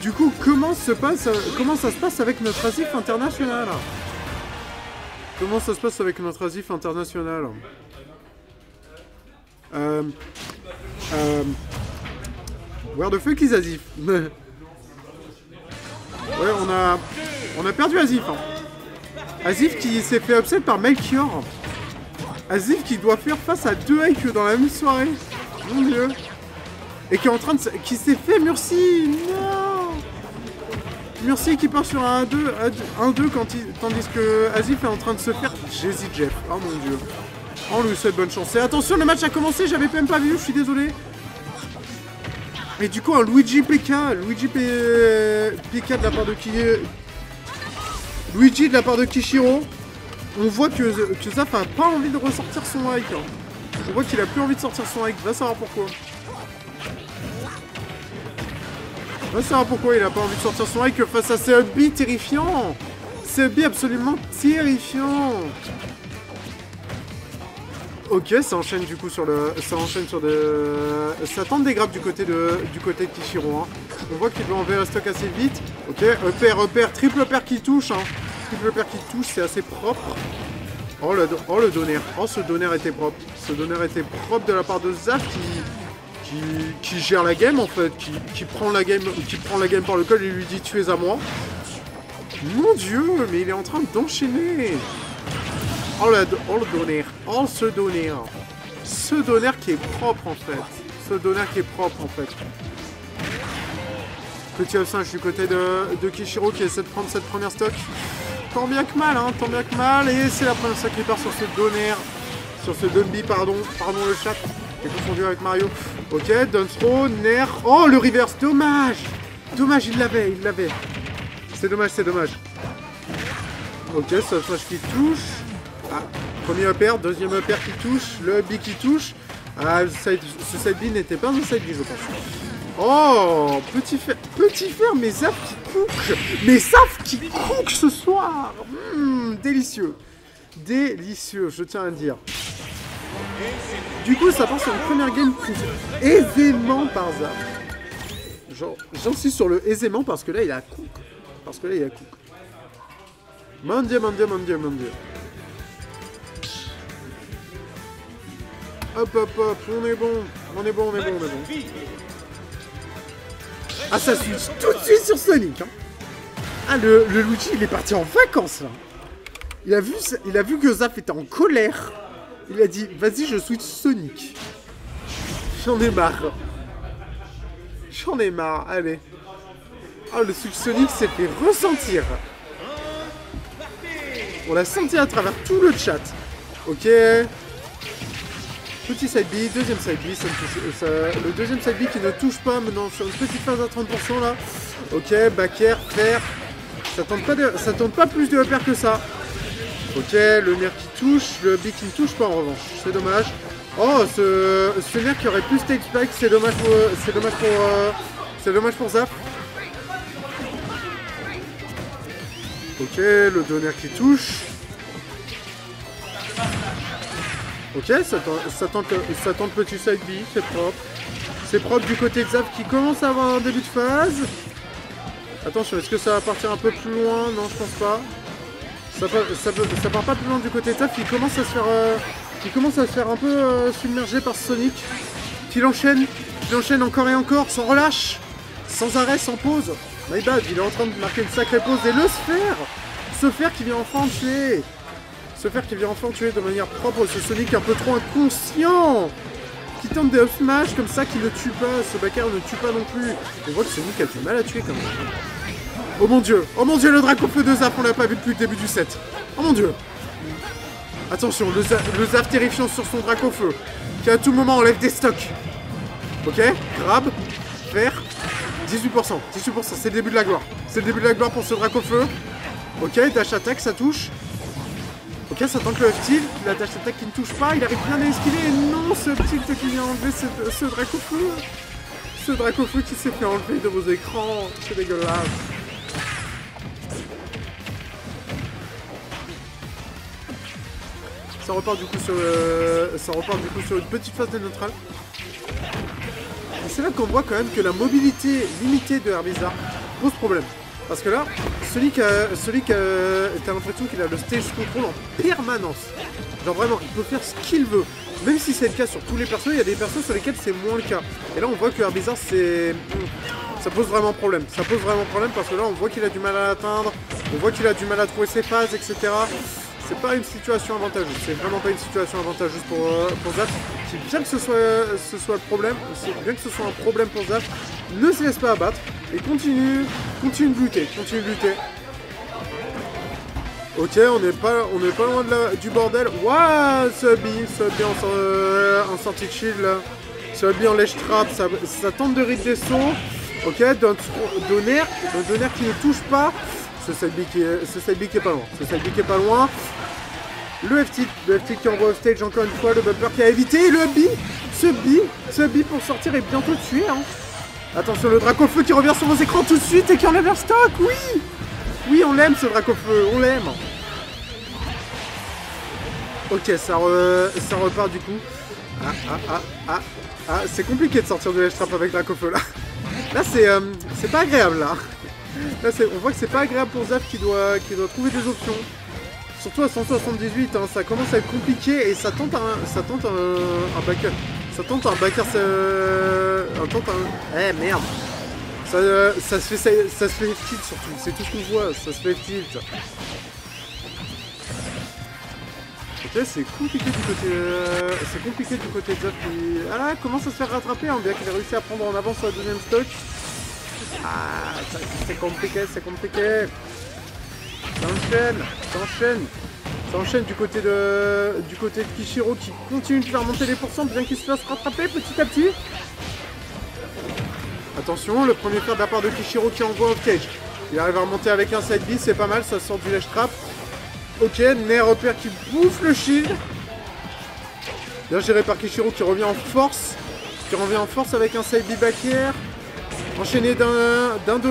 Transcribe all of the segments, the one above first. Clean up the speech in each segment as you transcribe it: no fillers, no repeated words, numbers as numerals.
Du coup, comment ça se passe avec notre Asif international? Comment ça se passe avec notre Asif international? Where the fuck is Asif? Ouais, on a perdu Asif. Hein. Asif qui s'est fait upset par Melchior. Asif qui doit faire face à 2 Ike dans la même soirée. Mon dieu. Et qui est en train de... qui s'est fait Murcie. Non. Murcie qui part sur un 1-2 tandis que Asif est en train de se faire Jay-Z Jeff. Oh mon dieu. On lui souhaite bonne chance. Et attention, le match a commencé, j'avais même pas vu, je suis désolé. Et du coup, un Luigi PK de la part de Luigi de la part de Kishiro. On voit que Zaf a pas envie de ressortir son Ike. Hein. On voit qu'il a plus envie de sortir son Ike. Va savoir pourquoi. Va savoir pourquoi il a pas envie de sortir son Ike face à ce B terrifiant. Ce B absolument terrifiant. Ok, ça enchaîne du coup sur le... Ça enchaîne sur de... Ça tente des grappes du côté de Kishiro. Hein. On voit qu'il doit enlever le stock assez vite. Ok, repère, triple repère qui touche. Hein. Triple repère qui touche, c'est assez propre. Oh le donner. Oh, ce donner était propre. Ce donner était propre de la part de Zaf qui gère la game en fait. Qui prend la game par le col et lui dit tu es à moi. Mon dieu, mais il est en train d'enchaîner. Oh le donner. Oh ce donner. Ce donner qui est propre en fait. Ce donner qui est propre en fait. Petit F5 du côté de Kishiro qui essaie de prendre cette première stock. Tant bien que mal, hein, tant bien que mal. Et c'est la première stock qui part sur ce donner. Sur ce Dumby, pardon le chat. J'ai confondu avec Mario. Ok, Dunthrow, Nair. Oh le reverse, dommage. Dommage, il l'avait. C'est dommage. Ok, ce flash qui touche. Ah, premier upper, deuxième upper qui touche, le B qui touche. Ah, ce side B n'était pas un side B, je pense. Oh, petit fer, mais Zaf qui cook ce soir. Délicieux. Délicieux, je tiens à dire. Du coup, ça part sur une première game prise aisément par Zaf. J'insiste sur le aisément parce que là, il a cook. Mon dieu. Hop, on est bon. Ah, ça switch tout de suite sur Sonic. Hein. Ah, le Luigi, il est parti en vacances, là. Il a vu que Zaf était en colère. Il a dit, vas-y, je switch Sonic. J'en ai marre, allez. Ah, le switch Sonic s'est fait ressentir. On l'a senti à travers tout le chat. Ok. Petit side B, deuxième side B, le deuxième side B qui ne touche pas maintenant sur une petite phase à 30% là. Ok, back air, fer. Ça tente pas plus de upper que ça. Ok, le nerf qui touche, le B qui ne touche pas en revanche. C'est dommage. Oh, ce nerf qui aurait plus stage spike, c'est dommage pour Zaf. Ok, le donner qui touche. Ok, ça tente petit side B, c'est propre. C'est propre du côté de Zaf qui commence à avoir un début de phase. Attention, est-ce que ça va partir un peu plus loin? Non, je pense pas. Ça part pas plus loin du côté de Zaf, il commence à se faire un peu submerger par Sonic. Qui enchaîne encore et encore, sans relâche, sans arrêt, sans pause. My bad, il est en train de marquer une sacrée pause. Et le sphère! Ce fer qui vient enfin tuer! Ce fer qui vient enfin tuer de manière propre ce Sonic un peu trop inconscient! Qui tente des up smash comme ça, qui ne tue pas. Ce backer ne tue pas non plus. On voit que Sonic a du mal à tuer quand même. Oh mon dieu, le Dracofeu de Zaf, on l'a pas vu depuis le début du set. Oh mon dieu! Attention, le Zaf terrifiant sur son Dracofeu, qui à tout moment enlève des stocks. Ok, grab, fer. 18%, c'est le début de la gloire. C'est le début de la gloire pour ce Dracofeu. Ok, dash attack, ça touche. Ok, ça tente le F-tilt. La dash attack qui ne touche pas. Il arrive bien à esquiver. Et non, ce tilt qui vient enlever ce Dracofeu. Ce Dracofeu qui s'est fait enlever de vos écrans. C'est dégueulasse. Ça repart du coup sur une petite phase de neutral. Et c'est là qu'on voit quand même que la mobilité limitée de Herbizarre pose problème. Parce que là, celui qui t'as l'impression qu'il a le stage control en permanence. Genre vraiment, il peut faire ce qu'il veut. Même si c'est le cas sur tous les persos, il y a des persos sur lesquels c'est moins le cas. Et là, on voit que Herbizarre, ça pose vraiment problème. Ça pose vraiment problème parce que là, on voit qu'il a du mal à l'atteindre. On voit qu'il a du mal à trouver ses phases, etc. C'est pas une situation avantageuse. C'est vraiment pas une situation avantageuse pour Zaf. Bien que ce soit le problème, bien que ce soit un problème pour Zaf, ne se laisse pas abattre et continue de lutter, Ok, on n'est pas loin du bordel. Waouh, Subby en sortie de shield là. Subby en lèche trap, ça tente de ride des sauts. Ok, Donner qui ne touche pas. Ce Subby qui est pas loin. Le F-tilt qui envoie off stage encore une fois, le bumper qui a évité, et le Subby pour sortir et bientôt tuer. Hein. Attention, le Dracofeu qui revient sur vos écrans tout de suite et qui enlève leur stock, oui. Oui, on l'aime ce Dracofeu, on l'aime. Ok, ça repart du coup. C'est compliqué de sortir de l'edge trap avec Dracofeu là. Là, c'est pas agréable là. Là, on voit que c'est pas agréable pour Zaf qui doit trouver des options. Surtout à 178, hein, ça commence à être compliqué et ça tente un backer. Eh merde. Ça se fait tilt surtout, c'est tout ce qu'on voit, ça se fait tilt. Ok, c'est compliqué du côté de Zaf qui... Ah là, commence à se faire rattraper, hein, bien qu'il ait réussi à prendre en avance sur la deuxième stock. Ah, c'est compliqué. Ça enchaîne du côté de Kishiro qui continue de faire monter les pourcents bien qu'il se fasse rattraper petit à petit. Attention, le premier fer de la part de Kishiro qui envoie off cage. Il arrive à remonter avec un side B, c'est pas mal, ça sort du ledge trap. Ok, Nair repère qui bouffe le shield. Bien géré par Kishiro qui revient en force. Avec un side B back air. Enchaîné d'un down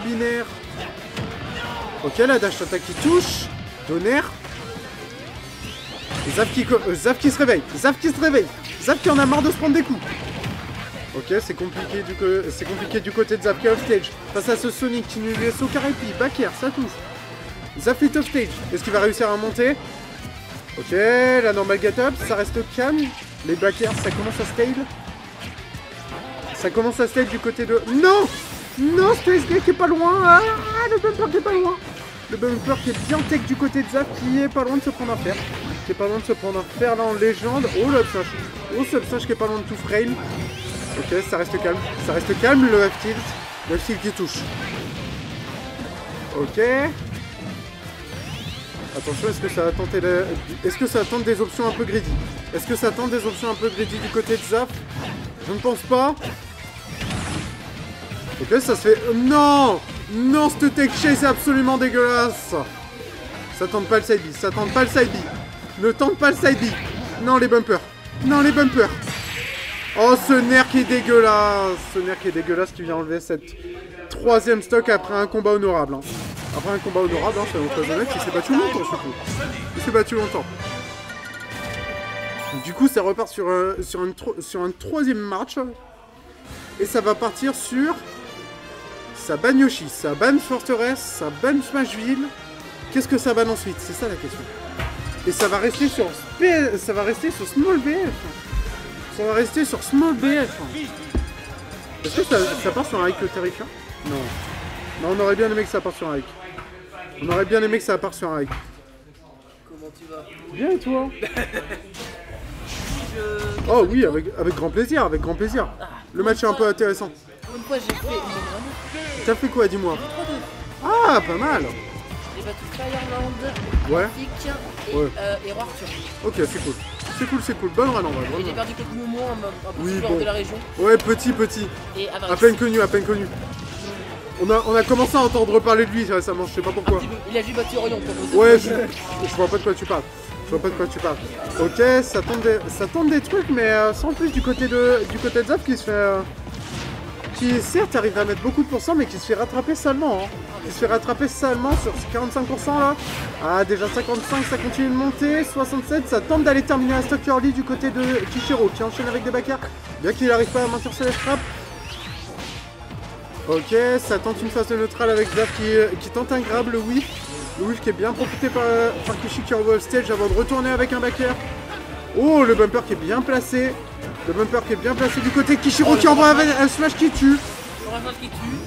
binaire. Ok, la dash attack qui touche. Donner. Zaf qui se réveille. Zaf qui en a marre de se prendre des coups. Ok, c'est compliqué du côté de Zaf qui est off stage. Face à ce Sonic qui nous laisse au carré puis back air, ça touche. Zaf est off stage. Est-ce qu'il va réussir à monter? Ok, la normal get up, ça reste calme. Les back air, ça commence à style. Du côté de... Non, Space Gay qui est pas loin. Ah, le bumper qui est pas loin. Le bumper qui est bien tech du côté de Zaf, qui est pas loin de se prendre un fer. Là en légende. Oh, le upsmash. Ce upsmash qui est pas loin de tout frame. Ok, ça reste calme. Le F-tilt qui touche. Ok. Attention, est-ce que ça va tenter des options un peu greedy? Du côté de Zaf? Je ne pense pas. Ok, ça se fait... Non, ce tech chase est absolument dégueulasse. Ça tente pas le side B. Ne tente pas le side B. Non, les bumpers. Oh, ce nerf qui est dégueulasse. Qui vient enlever cette troisième stock après un combat honorable. Hein. C'est notre honnête, il s'est battu longtemps, Du coup, ça repart sur un troisième match. Et ça va partir sur... Ça banne Yoshi, ça banne Forteresse, ça banne Smashville. Qu'est-ce que ça banne ensuite? C'est ça la question. Et ça va rester sur Small BF. Est-ce que ça part sur un hike terrifiant? Non, on aurait bien aimé que ça parte sur un hike. Comment tu vas? Bien et toi? Oh oui, avec grand plaisir. Le match est un peu intéressant. Une fois j'ai fait une bonne. T'as fait quoi, dis-moi? Ah, pas mal. J'ai battu Fireland, ouais. Et Roi Arthur. Ok, c'est cool. Bonne run en vrai. Et j'ai perdu contre Momo, un petit joueur de la région. Ouais, petit. Et à peine connu. On a commencé à entendre parler de lui récemment, je sais pas pourquoi. Il a juste battu Orion. Ouais, je vois pas de quoi tu parles. Ok, ça tente des trucs, mais sans plus du côté de Zaf qui se fait... qui certes arrive à mettre beaucoup de pourcents, mais qui se fait rattraper salement. Hein. Sur 45% là. Ah, déjà 55, ça continue de monter. 67, ça tente d'aller terminer la stock early du côté de Kishiro, qui enchaîne avec des backers. Bien qu'il n'arrive pas à maintenir ses trap. Ok, ça tente une phase de neutral avec Zaf qui tente un grab, le whiff. Le whiff qui est bien profité par Kishi qui envoie off stage avant de retourner avec un backer. Oh, le bumper qui est bien placé. Le bumper qui est bien placé du côté de Kishiro qui envoie un smash qui tue.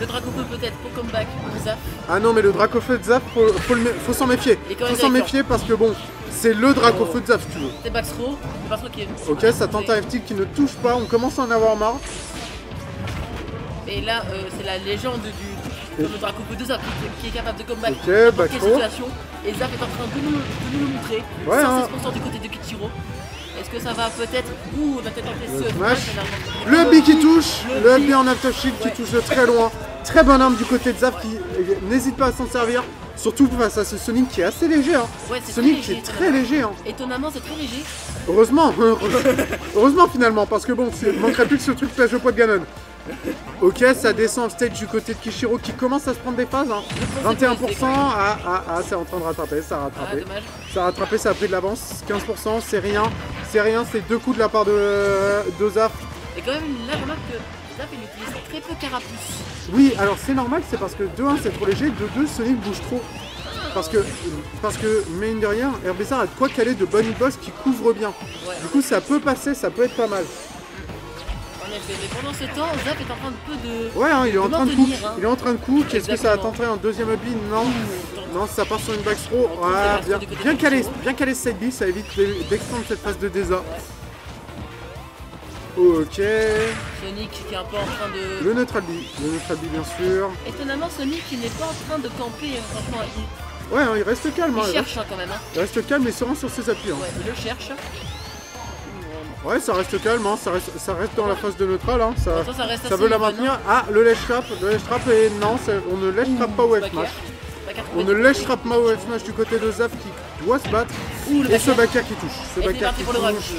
Le Dracofeu peut-être pour comeback pour Zaf. Ah non, mais le Dracofeu de Zaf, faut s'en méfier. Faut s'en méfier parce que bon, c'est le Dracofeu de Zaf, tu veux. C'est back throw, le back throw qui est... Ok, ça tente un FT qui ne touche pas, on commence à en avoir marre. Et là, c'est la légende du Dracofeu de Zaf qui est capable de comeback dans quelle situation. Et Zaf est en train de nous le montrer. Ouais, 116% du côté de Kichiro. Est-ce que ça va peut-être... Ouh, on a peut-être tenté ce smash. Le B qui touche, le B en aftershield qui touche de très loin. Très bonne arme du côté de Zaf qui n'hésite pas à s'en servir. Surtout face à ce Sonic qui est assez léger. Hein. Ouais, Sonic qui est très léger. Hein. Étonnamment, c'est très léger. Heureusement, heureusement finalement, parce que bon, il manquerait plus que ce truc pêche au poids de Ganon. Ok, ça descend stage du côté de Kishiro qui commence à se prendre des phases. Hein. 21%, c'est en train de rattraper, ça a rattrapé. Ça a rattrapé, ça a pris de l'avance. 15%, c'est rien. C'est rien, c'est 2 coups de la part de Zaf. Et quand même, là, remarque que Zaf, il utilise très peu Carapuce. Oui, alors c'est normal, c'est parce que de 1 c'est trop léger, de 2 Sonic bouge trop. Parce que mine de rien, Herbizarre a de quoi caler de bonnes boss qui couvrent bien. Ouais. Du coup, ça peut passer, ça peut être pas mal. En effet, mais pendant ce temps, Zaf est en train de Ouais, hein, il est en train de cook. Hein. Il est en train de cook. Est-ce que ça va tenter un deuxième up B? Non. Non, ça part sur une back throw. Ah, bien calé ce side B, ça évite d'extendre cette phase de Deza. Ok. Sonic qui est un peu en train de... Le neutral B bien sûr. Étonnamment, Sonic qui n'est pas en train de camper, franchement. Ouais, hein, il reste calme. Il cherche quand même. Hein. Il reste calme et serein sur ses appuis. Hein. Ouais, il le cherche. Ouais, ça reste calme, hein. ça reste dans la phase de neutral. Hein. Ça veut la maintenir. Hein. Ah, le ledge trap et non, on ne ledge trap pas au F-smash. On ne ledge trap pas au F-smash du côté de Zaf qui doit se battre. Et ce backer qui touche. Ce backer qui touche.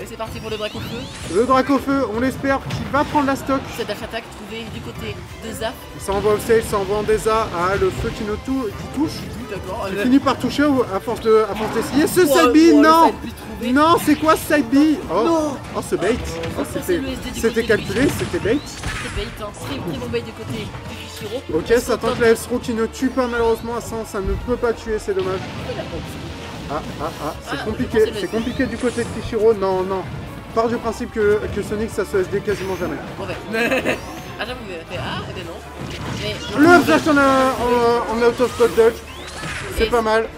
Et c'est parti pour le Dracofeu. Le Dracofeu, on l'espère, qui va prendre la stock. Cette dash attaque trouvée du côté de Zaf. Ça envoie off stage, ça envoie en Deza. Ah, le feu qui touche. D'accord. Il finit par toucher à force d'essayer. Ce side B, non. Non, c'est quoi ce side B? Oh, ce bait. C'était calculé, c'était bait. C'était bait, hein. Très bon bait du côté du Kishiro. Ok, ça tente la F-throw qui ne tue pas malheureusement à 100, ça ne peut pas tuer, c'est dommage. C'est compliqué du côté de Kishiro. Non. Part du principe que Sonic ça se SD quasiment jamais. Ah, j'avoue, et ben non. Le flash en out of spot dodge, c'est pas mal.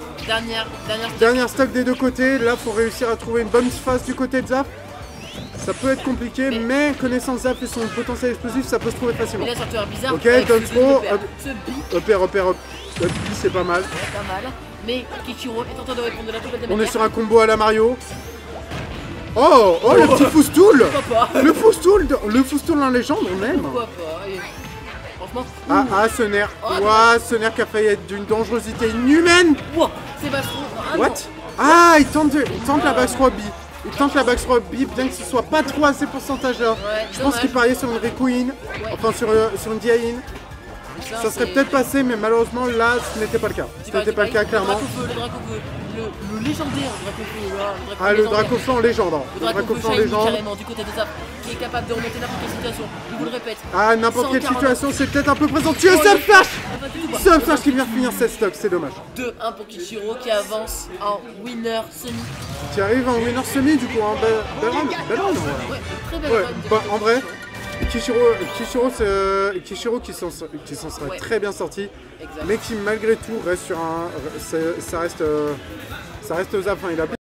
Dernière stock des deux côtés. Là, faut réussir à trouver une bonne phase du côté de Zaf. Ça peut être compliqué, mais connaissant Zaf et son potentiel explosif, ça peut se trouver facilement. Mais là, surtout un bizarre. Ok, down throw, up B, c'est pas mal. Pas mal. Mais Kichiro est en train de répondre de la double de On est sur un combo à la Mario. Oh, le petit foustool. Le foustool en légende, on aime. Pourquoi pas. Franchement. Ce nerf. Ce nerf qui a failli être d'une dangerosité inhumaine. C'est back throw. What? Il tente la back throw B. Il tente la back throw B, bien que ce soit pas trop à ces pourcentages là. Je pense qu'il pariait sur une Requeen, enfin sur une Diain. Ça serait peut-être passé, mais malheureusement là ce n'était pas le cas. Ce n'était pas le cas clairement. Le légendaire Dracofeu. Le Dracofeu en légende. Le Dracofeu en légende. Carrément du côté de Zaf, qui est capable de remonter n'importe quelle situation. Je vous le répète. N'importe quelle situation, c'est peut-être un peu présomptueux. Subflash! Subflash qui vient finir cette stock, c'est dommage. 2-1 pour Kichiro qui avance en winner semi. Qui arrive en winner semi du coup, en belle run. Ouais, très belle run. En vrai. Kishiro qui s'en serait très bien sorti, mais qui malgré tout reste sur un... Ça reste Zaf, il a